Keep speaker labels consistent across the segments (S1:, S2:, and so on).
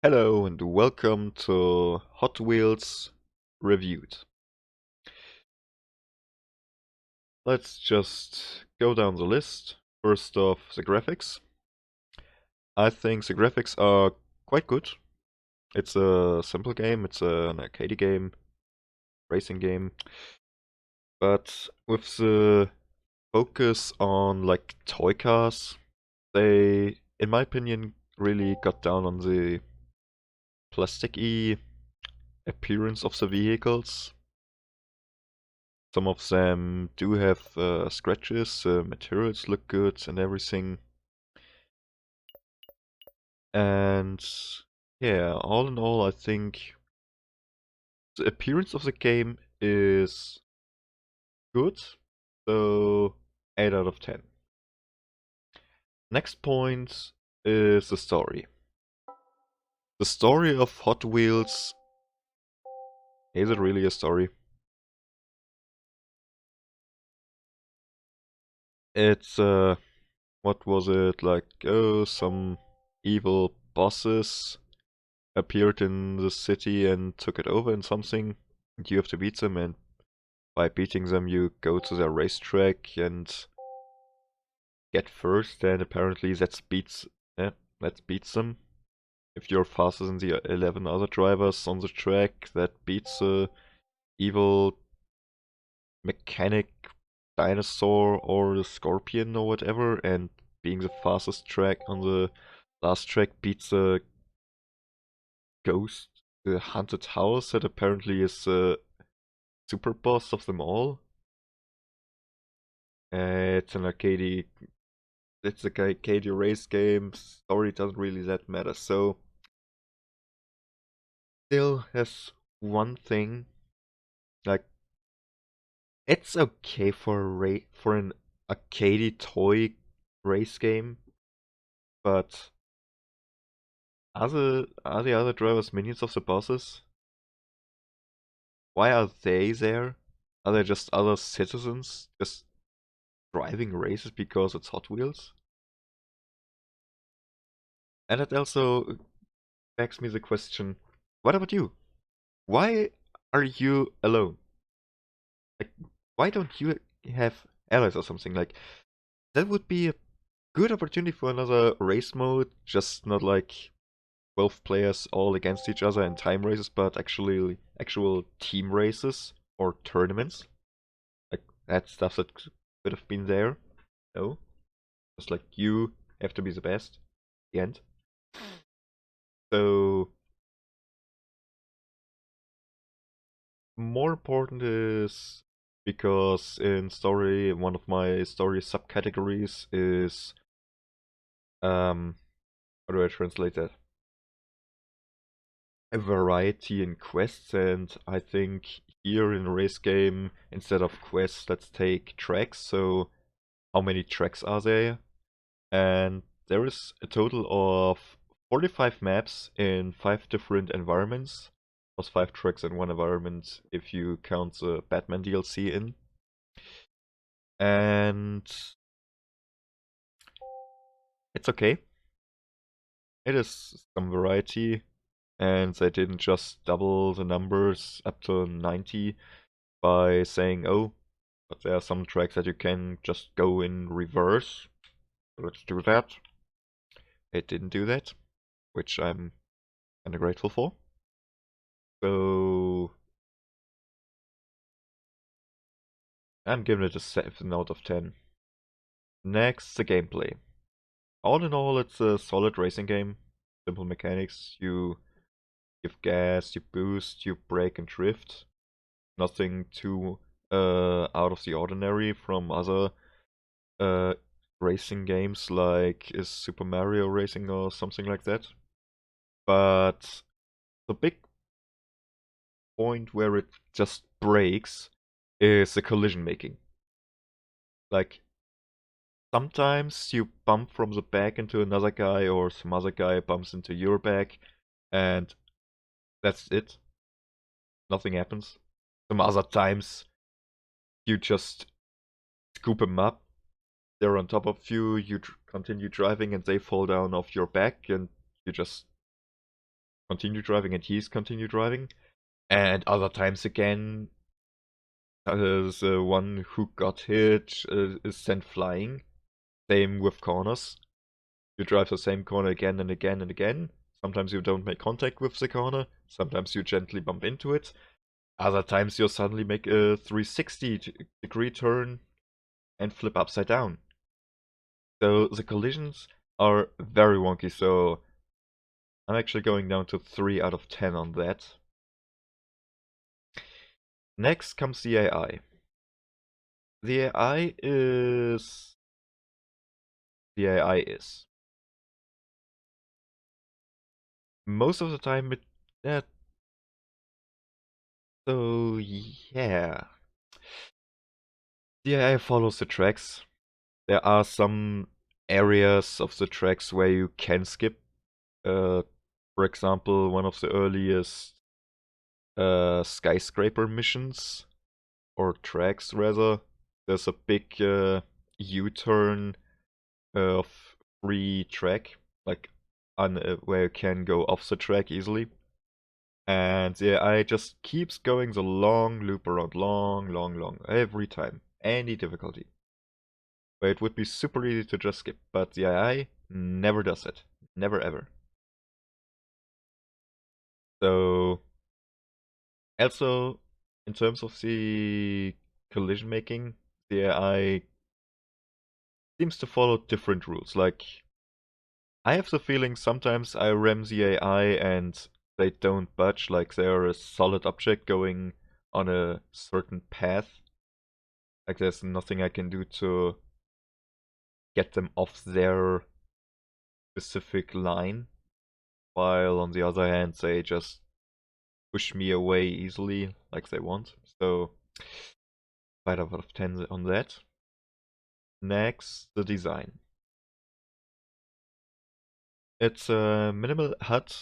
S1: Hello and welcome to Hot Wheels Reviewed. Let's just go down the list. First off, the graphics. I think the graphics are quite good. It's a simple game, it's an arcade game, racing game, but with the focus on like toy cars, they, in my opinion, really got down on the plasticky appearance of the vehicles. Some of them do have scratches, materials look good and everything. And yeah, all in all, I think the appearance of the game is good. So 8 out of 10. Next point is the story. The story of Hot Wheels, is it really a story? It's what was it like? Oh, some evil bosses appeared in the city and took it over in something. And you have to beat them, and by beating them, you go to their racetrack and get first. And apparently, that beats them. If you're faster than the 11 other drivers on the track, that beats the evil mechanic dinosaur or the scorpion or whatever. And being the fastest track on the last track beats the ghost, the haunted house that apparently is the super boss of them all. It's an arcade race game. Story doesn't really that matter. So still has one thing, like it's okay for for an arcade toy race game, but are the other drivers minions of the bosses? Why are they there? Are they just other citizens just driving races because it's Hot Wheels? And it also begs me the question, what about you? Why are you alone? Like, why don't you have allies or something? Like, that would be a good opportunity for another race mode, just not like 12 players all against each other in time races, but actually actual team races or tournaments. Like, that stuff that could have been there. No? Just like you have to be the best. The end. So, more important is because in story, one of my story subcategories is how do I translate that? A variety in quests, and I think here in a race game, instead of quests, let's take tracks. So, how many tracks are there? And there is a total of 45 maps in 5 different environments. Plus 5 tracks in one environment if you count the Batman DLC in. And it's okay. It is some variety, and they didn't just double the numbers up to 90 by saying, oh, but there are some tracks that you can just go in reverse. Let's do that. It didn't do that, which I'm kind of grateful for. So I'm giving it a 7 out of 10. Next, the gameplay. All in all, it's a solid racing game. Simple mechanics. You give gas, you boost, you brake and drift. Nothing too out of the ordinary from other uh, racing games like is Super Mario Racing or something like that. But the big point where it just breaks is the collision making. Like sometimes you bump from the back into another guy or some other guy bumps into your back and that's it. Nothing happens. Some other times you just scoop them up. They're on top of you, you continue driving and they fall down off your back and you just continue driving and he's continue driving. And other times again, the one who got hit is sent flying. Same with corners. You drive the same corner again and again and again. Sometimes you don't make contact with the corner. Sometimes you gently bump into it. Other times you suddenly make a 360-degree turn and flip upside down. So the collisions are very wonky, so I'm actually going down to 3 out of 10 on that. Next comes the AI. The AI is... The AI is. Most of the time it... Yeah, so yeah. The AI follows the tracks. There are some areas of the tracks where you can skip. For example, one of the earliest skyscraper missions, or tracks rather, there's a big U-turn of free track, like where you can go off the track easily. And the AI just keeps going the long loop around, long, every time. Any difficulty. Where it would be super easy to just skip, but the AI never does it. Never ever. So, also, in terms of the collision making, the AI seems to follow different rules. Like, I have the feeling sometimes I ram the AI and they don't budge, like they're a solid object going on a certain path. Like there's nothing I can do to get them off their specific line. While on the other hand, they just push me away easily like they want. So 5 out of 10 on that. Next, the design. It's a minimal hut,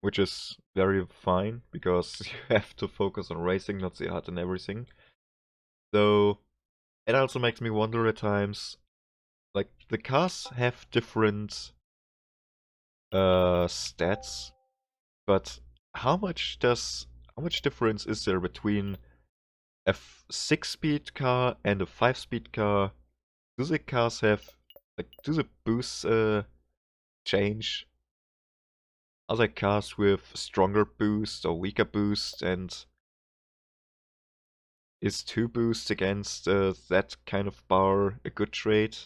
S1: which is very fine because you have to focus on racing, not the hut and everything. Though it also makes me wonder at times, like the cars have different stats, but how much difference is there between a 6-speed car and a 5-speed car? Do the cars have, like, do the boosts change? Are there cars with stronger boost or weaker boost? And is 2 boosts against that kind of bar a good trade?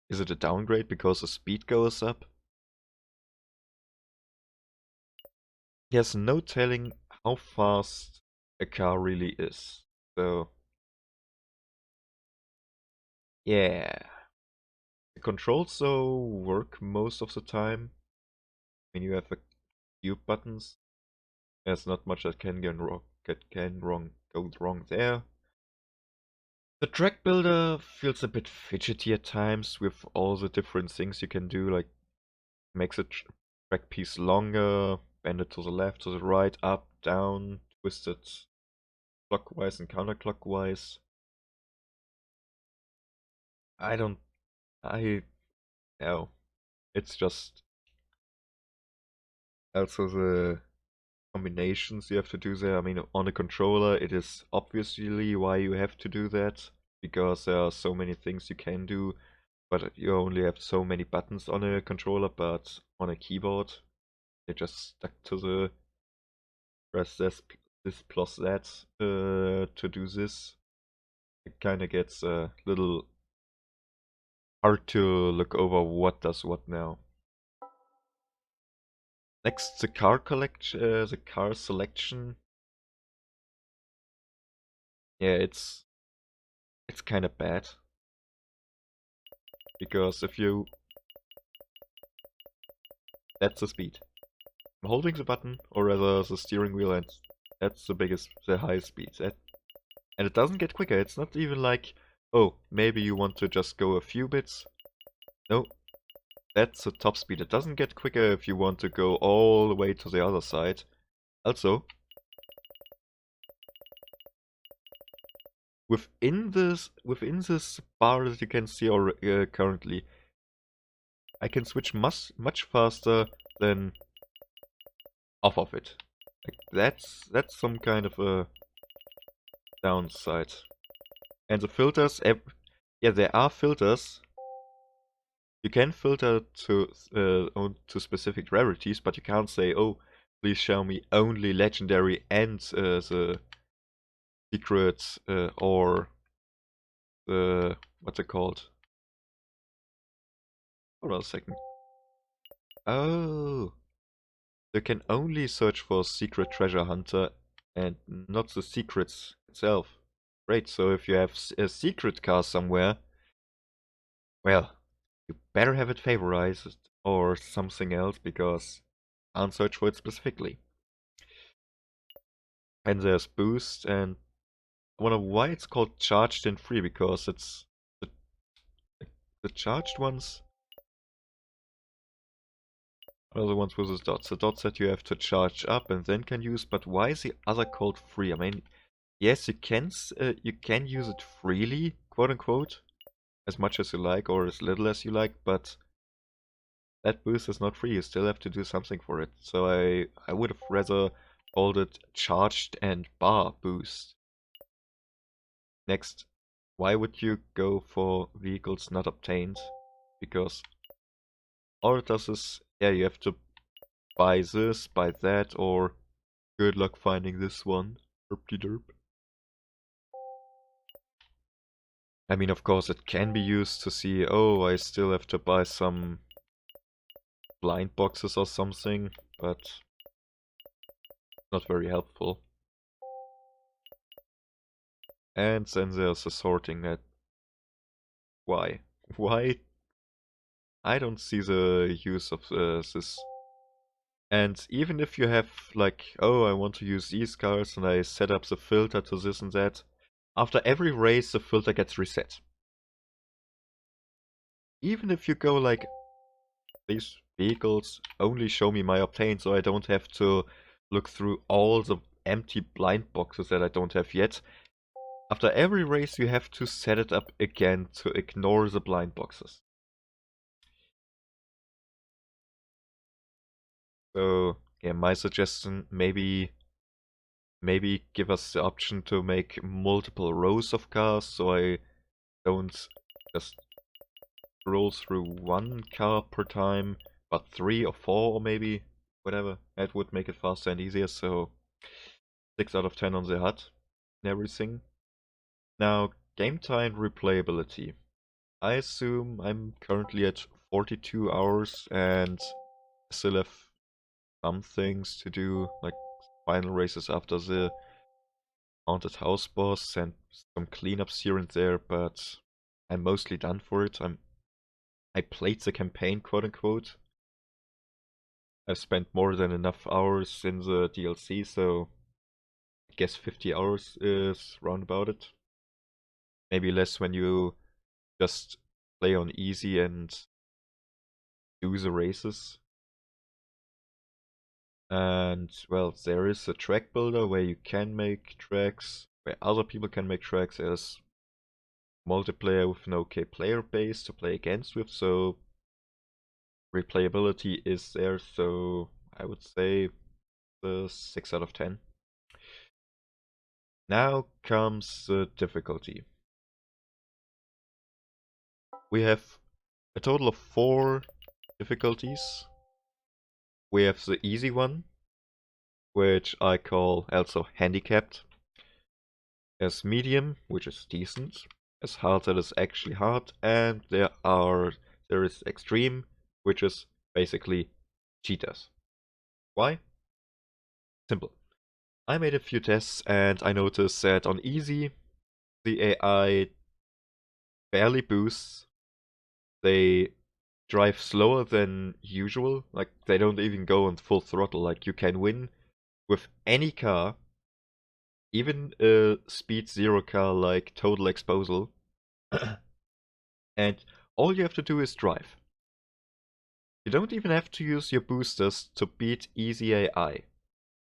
S1: Is it a downgrade because the speed goes up? There's no telling how fast a car really is. So, yeah. The controls though work most of the time. When you have a few buttons, there's not much that can go wrong there. The track builder feels a bit fidgety at times with all the different things you can do, like makes a track piece longer, bend it to the left, to the right, up, down, twist it clockwise and counterclockwise. I don't, I know. It's just also the combinations you have to do there. I mean, on a controller, it is obviously why you have to do that, because there are so many things you can do, but you only have so many buttons on a controller, but on a keyboard, they just stuck to the press this plus that to do this. It kind of gets a little hard to look over what does what now. Next, the car selection. Yeah, it's kind of bad because if you that's the speed. I'm holding the button, or rather the steering wheel, and that's the highest speed. And it doesn't get quicker. It's not even like, oh, maybe you want to just go a few bits. No, that's the top speed. It doesn't get quicker if you want to go all the way to the other side. Also, within this bar that you can see currently, I can switch much faster than off of it. Like that's some kind of a downside. And the filters, yeah, there are filters. You can filter to specific rarities, but you can't say, oh, please show me only legendary and the secret or the what's it called? Hold on a second. Oh, you can only search for secret treasure hunter and not the secrets itself. Great. So if you have a secret car somewhere, well, you better have it favorized or something else because I can't search for it specifically. And there's boost, and I wonder why it's called charged and free because it's the, the charged ones are the ones with the dots. The dots that you have to charge up and then can use, but why is the other called free? I mean, yes, you can use it freely, quote unquote, as much as you like or as little as you like, but that boost is not free. You still have to do something for it. So I would have rather called it charged and bar boost. Next, why would you go for vehicles not obtained? Because all it does is, yeah, you have to buy this, buy that, or good luck finding this one. Derp-de-derp. I mean, of course, it can be used to see, oh, I still have to buy some blind boxes or something, but not very helpful. And then there's the sorting that. Why? Why? I don't see the use of this. And even if you have, like, oh, I want to use these cars and I set up the filter to this and that, after every race the filter gets reset. Even if you go like, these vehicles only show me my obtained, so I don't have to look through all the empty blind boxes that I don't have yet. After every race you have to set it up again to ignore the blind boxes. So yeah, my suggestion, maybe give us the option to make multiple rows of cars so I don't just scroll through one car per time, but 3 or 4 or maybe whatever. That would make it faster and easier, so 6 out of 10 on the HUD and everything. Now, game time replayability. I assume I'm currently at 42 hours and still have some things to do, like final races after the haunted house boss and some cleanups here and there, but I'm mostly done for it. I played the campaign, quote unquote. I've spent more than enough hours in the DLC, so I guess 50 hours is round about it. Maybe less when you just play on easy and do the races. And well, there is a track builder where you can make tracks, where other people can make tracks. There's multiplayer with an okay player base to play against with, so replayability is there, so I would say the 6 out of 10. Now comes the difficulty. We have a total of 4 difficulties. We have the easy one, which I call also handicapped. There's medium, which is decent. There's hard, that is actually hard, and there is extreme, which is basically cheaters. Why? Simple. I made a few tests and I noticed that on easy, the AI barely boosts. They drive slower than usual. Like, they don't even go on full throttle. Like, you can win with any car, even a speed 0 car like Total Exposal. And all you have to do is drive. You don't even have to use your boosters to beat easy AI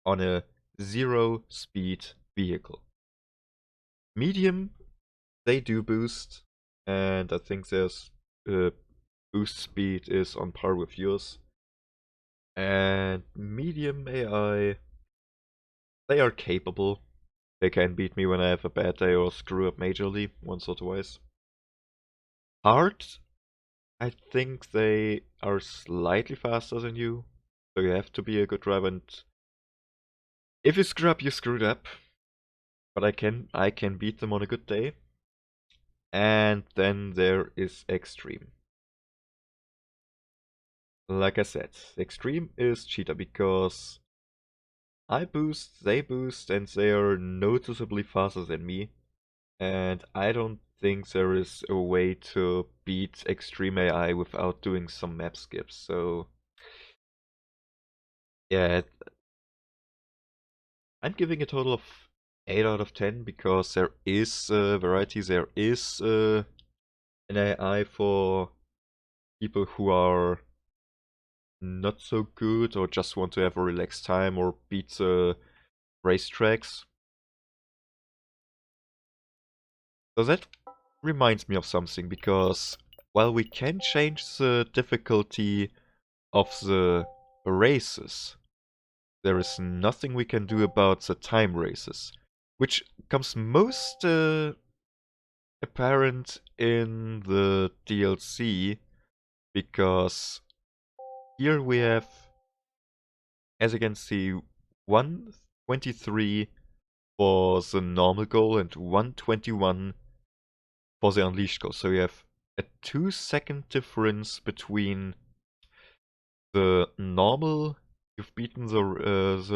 S1: on a 0 speed vehicle. Medium, they do boost, and I think there's boost speed is on par with yours. And medium AI, they are capable. They can beat me when I have a bad day or screw up majorly once or twice. Hard, I think they are slightly faster than you, so you have to be a good driver. And if you screw up, you screwed up. But I can beat them on a good day. And then there is extreme. Like I said, extreme is cheater because I boost, they boost, and they are noticeably faster than me. And I don't think there is a way to beat extreme AI without doing some map skips. So yeah, I'm giving a total of 8 out of 10 because there is variety. There is an AI for people who are not so good or just want to have a relaxed time or beat the racetracks. So that reminds me of something because while we can change the difficulty of the races, there is nothing we can do about the time races, which comes most apparent in the DLC because here we have, as you can see, 123 for the normal goal and 121 for the Unleashed goal. So you have a 2 second difference between the normal, you've beaten the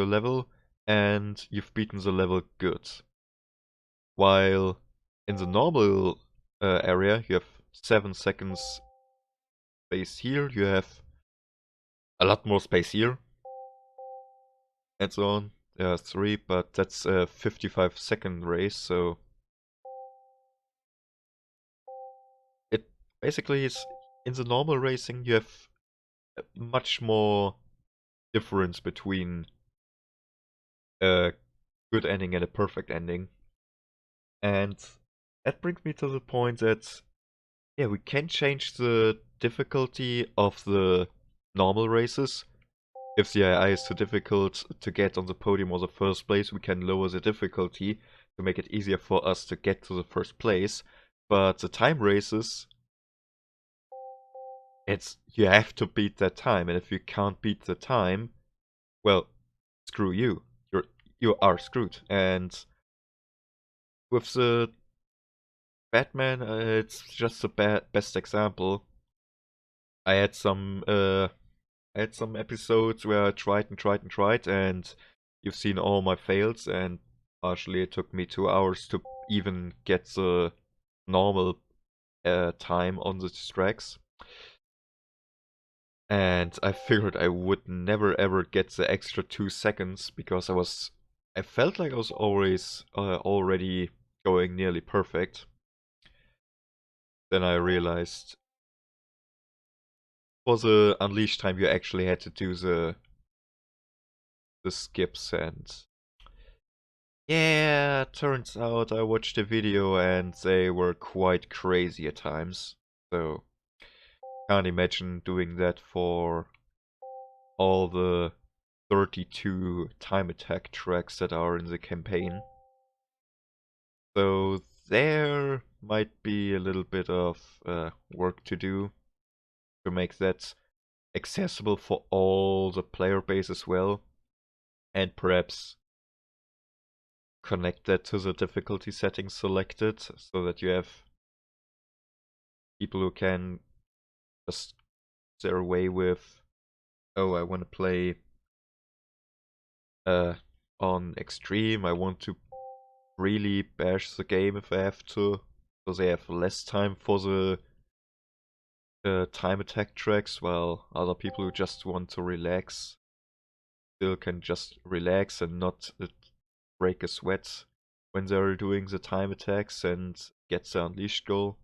S1: level, and you've beaten the level good. While in the normal area, you have 7 seconds space here, you have a lot more space here, and so on. There are 3, but that's a 55-second race, so it basically is in the normal racing you have much more difference between a good ending and a perfect ending. And that brings me to the point that, yeah, we can change the difficulty of the normal races. If the AI is too difficult to get on the podium or the first place, we can lower the difficulty to make it easier for us to get to the first place. But the time races, it's you have to beat that time, and if you can't beat the time, well, screw you. You are screwed. And with the Batman, it's just the best example. I had some episodes where I tried and tried and tried, and you've seen all my fails, and partially it took me 2 hours to even get the normal time on the tracks. And I figured I would never ever get the extra 2 seconds because I felt like I was always already going nearly perfect. Then I realized for the Unleashed time you actually had to do the skips, and yeah, turns out I watched a video and they were quite crazy at times. So can't imagine doing that for all the 32 time attack tracks that are in the campaign. So there might be a little bit of work to do to make that accessible for all the player base as well, and perhaps connect that to the difficulty settings selected so that you have people who can just their way with, oh, I want to play uh, on extreme, I want to really bash the game if I have to, so they have less time for the time attack tracks, while other people who just want to relax still can just relax and not break a sweat when they're doing the time attacks and get the unleashed goal.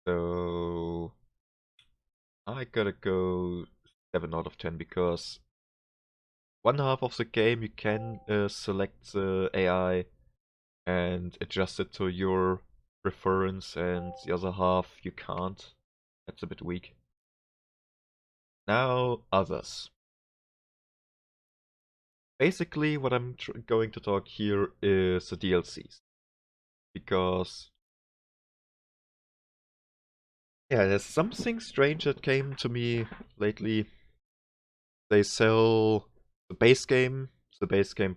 S1: So I gotta go 7 out of 10 because one half of the game you can select the AI and adjust it to your preference, and the other half you can't. That's a bit weak. Now, others. Basically, what I'm going to talk here is the DLCs. Because, yeah, there's something strange that came to me lately. They sell the base game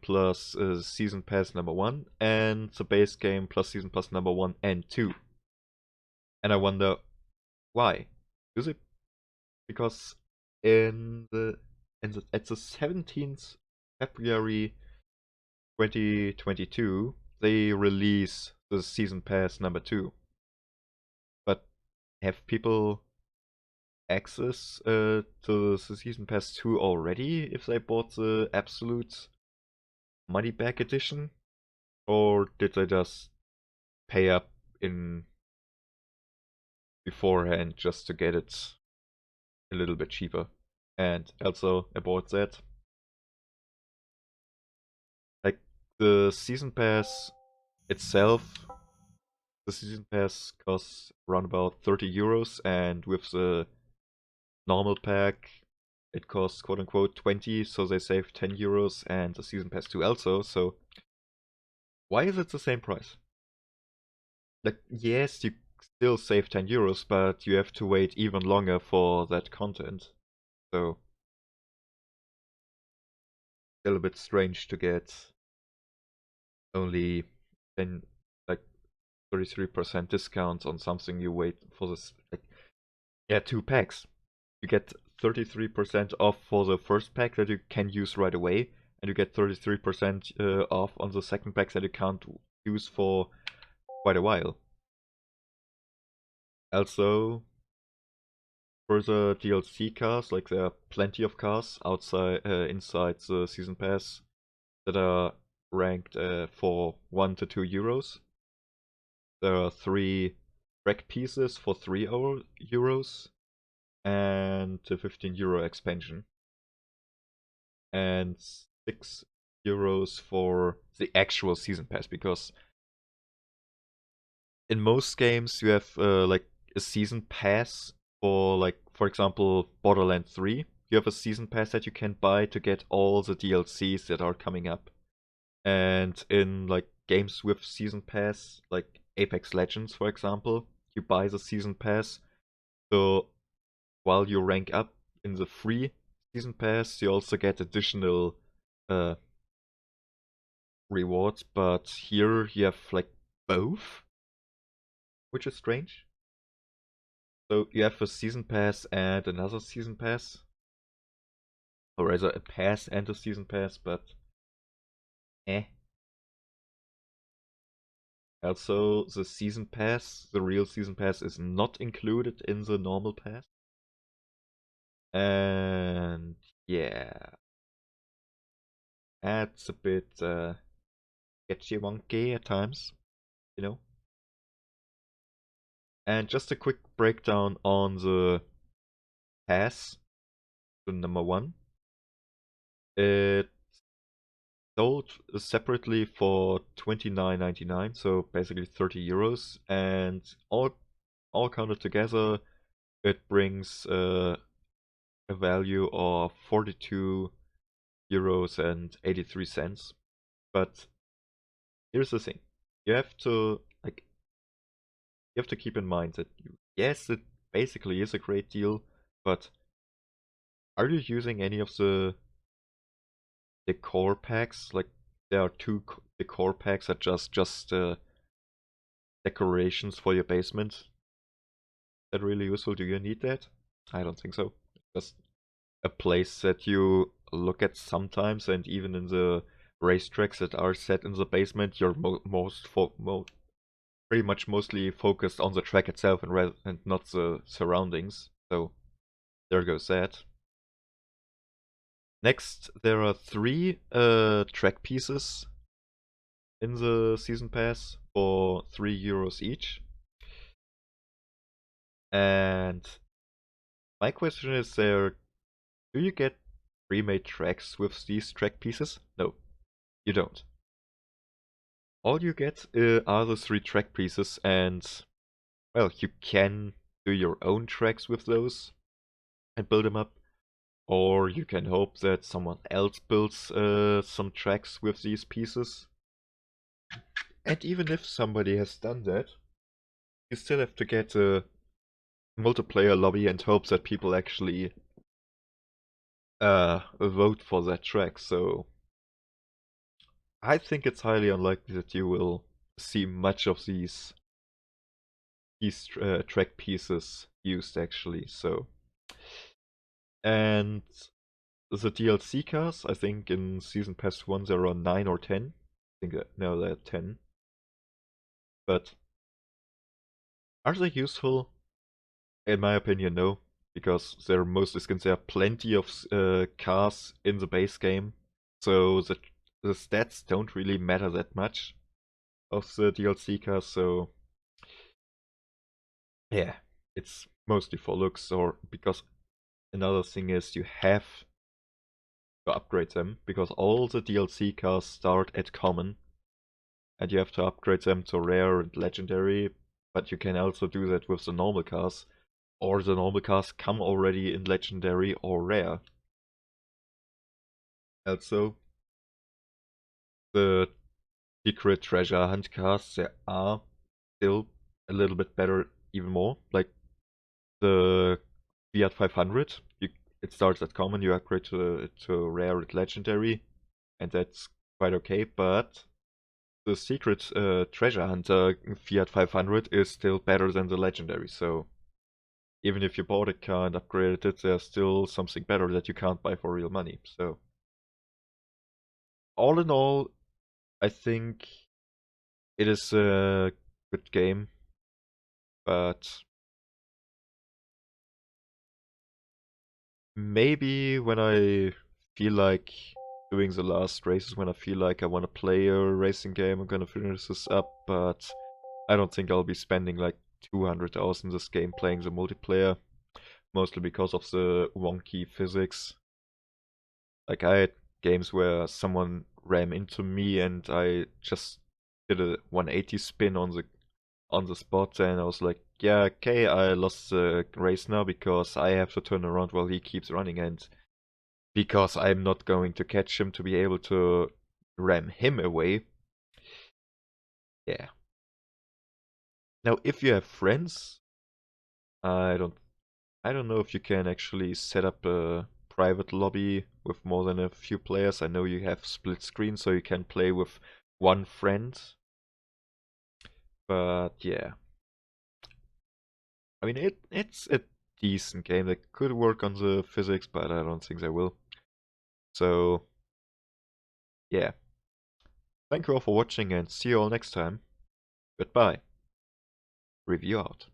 S1: plus Season Pass number 1, and the base game plus Season Pass number 1 and 2. And I wonder, why? Is it because in the, at the 17th February 2022, they release the Season Pass number 2. But have people access to the Season Pass 2 already if they bought the Absolute Money Back Edition? Or did they just pay up in beforehand just to get it a little bit cheaper? And also about that, like the Season Pass itself, the Season Pass costs around about 30 euros, and with the normal pack, it costs quote unquote 20, so they save 10 euros, and the Season Pass 2 also. So, why is it the same price? Like, yes, you still save 10 euros, but you have to wait even longer for that content. So, still a bit strange to get only 10, like 33% discount on something you wait for this. Like, yeah, 2 packs. You get 33% off for the first pack that you can use right away, and you get 33% off on the second pack that you can't use for quite a while. Also, for the DLC cars, like there are plenty of cars outside, inside the season pass that are ranked for 1 to 2 euros. There are 3 track pieces for 3 euros, and a 15 euro expansion, and 6 euros for the actual season pass, because in most games you have like a season pass for, like, for example, Borderlands 3. You have a season pass that you can buy to get all the DLCs that are coming up. And in like games with season pass, like Apex Legends for example, you buy the season pass. So while you rank up in the free season pass, you also get additional uh, rewards. But here you have like both, which is strange. So you have a season pass and another season pass, or rather a pass and a season pass, but eh. Also, the season pass, the real season pass, is not included in the normal pass. And yeah, that's a bit sketchy wonky at times, you know. And just a quick breakdown on the pass, the number 1. It sold separately for 29.99, so basically 30 euros, and all counted together, it brings a value of 42 euros and 83 cents. But here's the thing: you have to keep in mind that yes, it basically is a great deal, but are you using any of the decor packs? Like, there are 2 decor packs that just decorations for your basement. That really useful? Do you need that? I don't think so. Just a place that you look at sometimes, and even in the racetracks that are set in the basement, you're pretty much mostly focused on the track itself and not the surroundings. So there goes that. Next, there are 3 track pieces in the season pass for 3 euros each. And my question is, do you get pre-made tracks with these track pieces? No, you don't. All you get are the 3 track pieces, and well, you can do your own tracks with those and build them up. Or you can hope that someone else builds some tracks with these pieces. And even if somebody has done that, you still have to get a multiplayer lobby and hope that people actually vote for that track. So I think it's highly unlikely that you will see much of these track pieces used actually. So, and the DLC cars, I think in Season Pass 1 there are 9 or 10. I think that, no, there are 10. But are they useful? In my opinion, no. Because they're mostly skins. There are plenty of cars in the base game. So the stats don't really matter that much of the DLC cars. So yeah, it's mostly for looks, or because another thing is you have to upgrade them because all the DLC cars start at common and you have to upgrade them to rare and legendary, but you can also do that with the normal cars, or the normal cars come already in legendary or rare. Also, the secret treasure hunt cars, they are still a little bit better, even more. Like the Fiat 500, it starts at common, you upgrade to rare and legendary, and that's quite okay, but the secret treasure hunter Fiat 500 is still better than the legendary, so even if you bought a car and upgraded it, there's still something better that you can't buy for real money. So all in all, I think it is a good game, but maybe when I feel like doing the last races, when I feel like I want to play a racing game, I'm gonna finish this up, but I don't think I'll be spending like 200 hours in this game playing the multiplayer, mostly because of the wonky physics. Like I had games where someone ran into me and I just did a 180 spin on the spot, and I was like, yeah, okay, I lost the race now because I have to turn around while he keeps running, and because I'm not going to catch him to be able to ram him away. Yeah. Now, if you have friends, I don't I don't know if you can actually set up a private lobby with more than a few players. I know you have split screen, so you can play with one friend. But yeah, I mean it's a decent game that could work on the physics, but I don't think they will. So yeah, thank you all for watching and see you all next time. Goodbye. Review out.